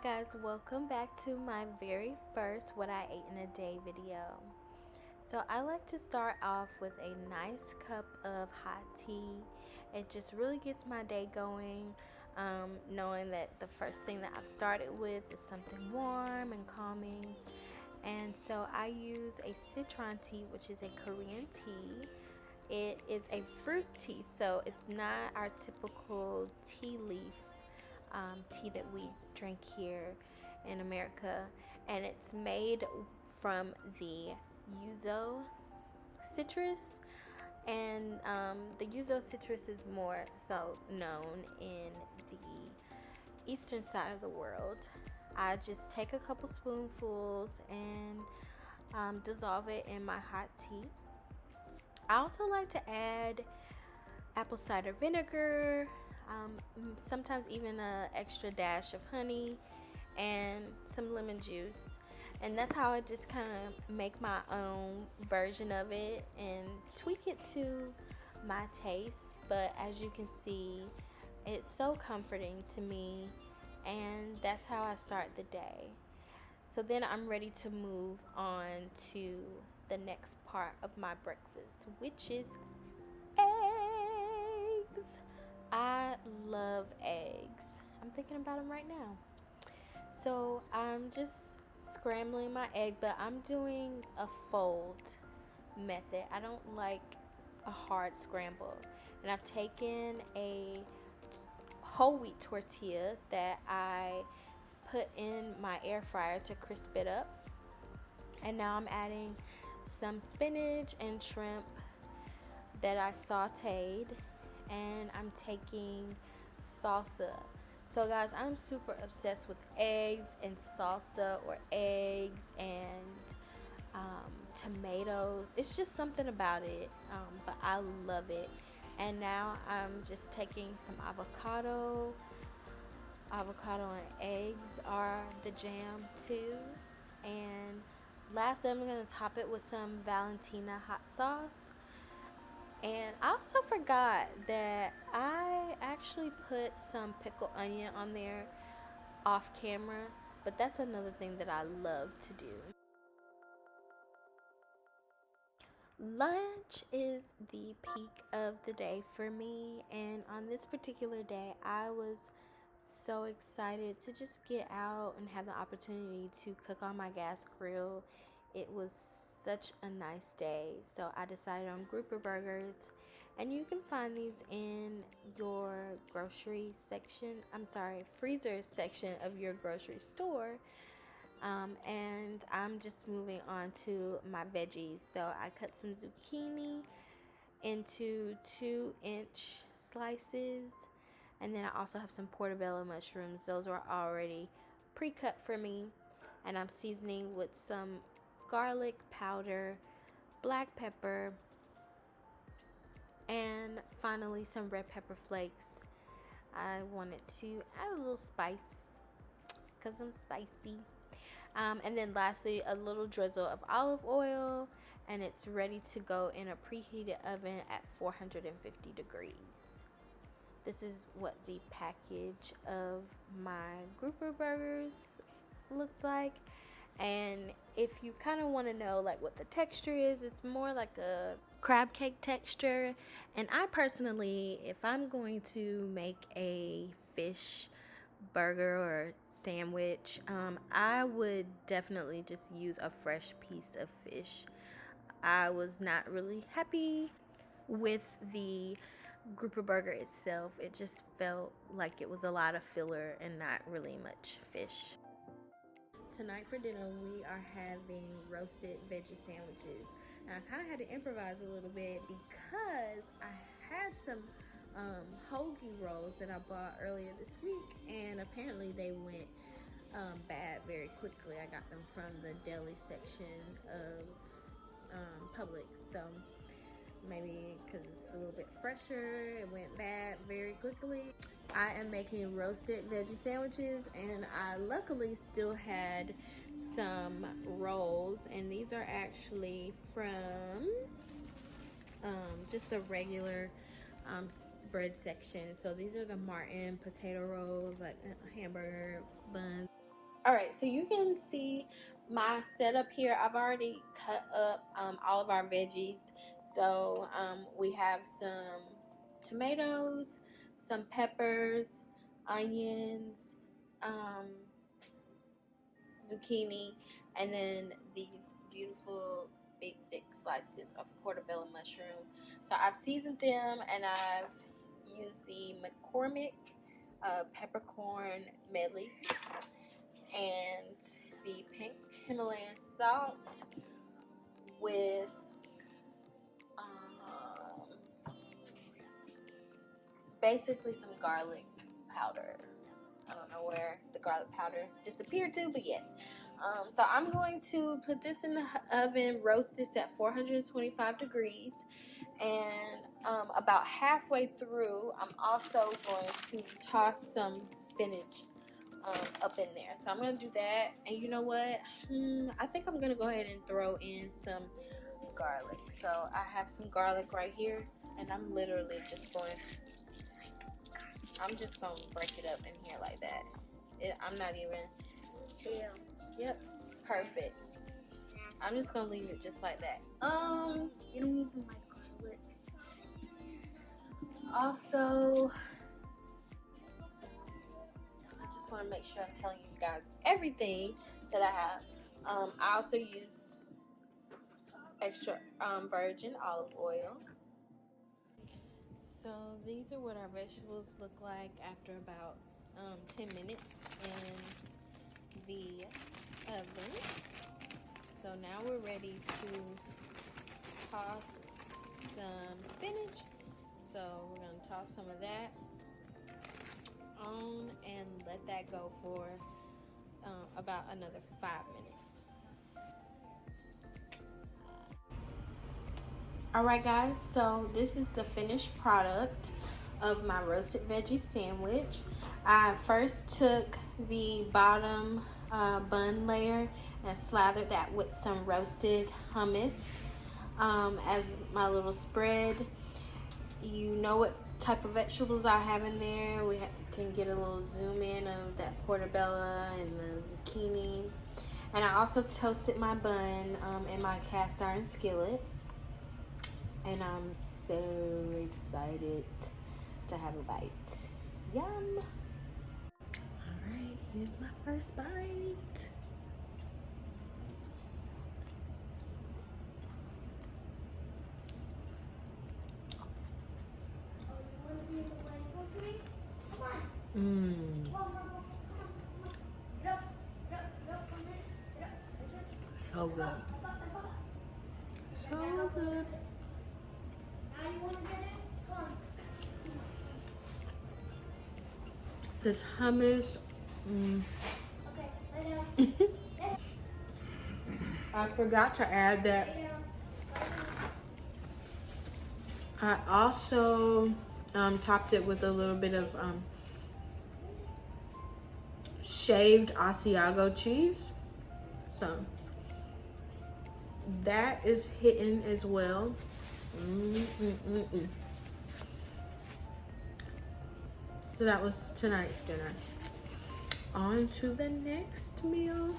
guys, welcome back to my very first what I ate in a day video. So I like to start off with a nice cup of hot tea. It just really gets my day going, knowing that the first thing that I've started with is something warm and calming. And so I use a citron tea, which is a Korean tea. It is a fruit tea, so it's not our typical tea leaf tea that we drink here in America, and it's made from the yuzu citrus. And the yuzu citrus is more so known in the eastern side of the world. I just take a couple spoonfuls and dissolve it in my hot tea. I also like to add apple cider vinegar, sometimes even an extra dash of honey and some lemon juice. And that's how I just kind of make my own version of it and tweak it to my taste. But as you can see, it's so comforting to me, and that's how I start the day. So then I'm ready to move on to the next part of my breakfast, which is eggs. I love eggs. I'm thinking about them right now. So I'm just scrambling my egg, but I'm doing a fold method. I don't like a hard scramble. And I've taken a whole wheat tortilla that I put in my air fryer to crisp it up. And now I'm adding some spinach and shrimp that I sauteed, and I'm taking salsa. So guys, I'm super obsessed with eggs and salsa, or eggs and tomatoes. It's just something about it, but I love it. And now I'm just taking some avocado and eggs are the jam too. And lastly, I'm going to top it with some Valentina hot sauce. And I also forgot that I actually put some pickled onion on there off camera, but that's another thing that I love to do. Lunch is the peak of the day for me, and on this particular day, I was so excited to just get out and have the opportunity to cook on my gas grill. It was such a nice day, so I decided on grouper burgers, and you can find these in your freezer section of your grocery store. And I'm just moving on to my veggies. So I cut some zucchini into 2-inch slices, and then I also have some portobello mushrooms. Those were already pre-cut for me, and I'm seasoning with some garlic powder, black pepper, and finally some red pepper flakes. I wanted to add a little spice because I'm spicy. And then lastly, a little drizzle of olive oil, and it's ready to go in a preheated oven at 450 degrees. This is what the package of my grouper burgers looked like. And if you kind of want to know like what the texture is, it's more like a crab cake texture. And I personally, if I'm going to make a fish burger or sandwich, I would definitely just use a fresh piece of fish. I was not really happy with the grouper burger itself. It just felt like it was a lot of filler and not really much fish. Tonight for dinner, we are having roasted veggie sandwiches. And I kind of had to improvise a little bit because I had some hoagie rolls that I bought earlier this week, and apparently they went bad very quickly. I got them from the deli section of Publix, so maybe because it's a little bit fresher, it went bad very quickly. I am making roasted veggie sandwiches, and I luckily still had some rolls, and these are actually from just the regular bread section. So these are the Martin potato rolls, like hamburger buns. All right, so you can see my setup here. I've already cut up all of our veggies. So we have some tomatoes, some peppers, onions, um, zucchini, and then these beautiful big thick slices of portobello mushroom. So I've seasoned them, and I've used the McCormick peppercorn medley and the pink Himalayan salt with basically some garlic powder. I don't know where the garlic powder disappeared to, but yes. So I'm going to put this in the oven, roast this at 425 degrees, and about halfway through, I'm also going to toss some spinach up in there. So I'm going to do that, and you know what? I think I'm going to go ahead and throw in some garlic. So I have some garlic right here, and I'm literally just going to break it up in here like that. I'm not even. Yep, perfect. I'm just gonna leave it just like that. You don't even like garlic. Also, I just want to make sure I'm telling you guys everything that I have. I also used extra virgin olive oil. So these are what our vegetables look like after about 10 minutes in the oven. So now we're ready to toss some spinach. So we're going to toss some of that on and let that go for about another 5 minutes. Alright guys, so this is the finished product of my roasted veggie sandwich. I first took the bottom bun layer and slathered that with some roasted hummus as my little spread. You know what type of vegetables I have in there. We can get a little zoom in of that portobello and the zucchini. And I also toasted my bun in my cast iron skillet. And I'm so excited to have a bite. Yum! Alright, here's my first bite. So good. So good. This hummus. I forgot to add that. I also topped it with a little bit of shaved Asiago cheese. So that is hitting as well. So that was tonight's dinner. On to the next meal.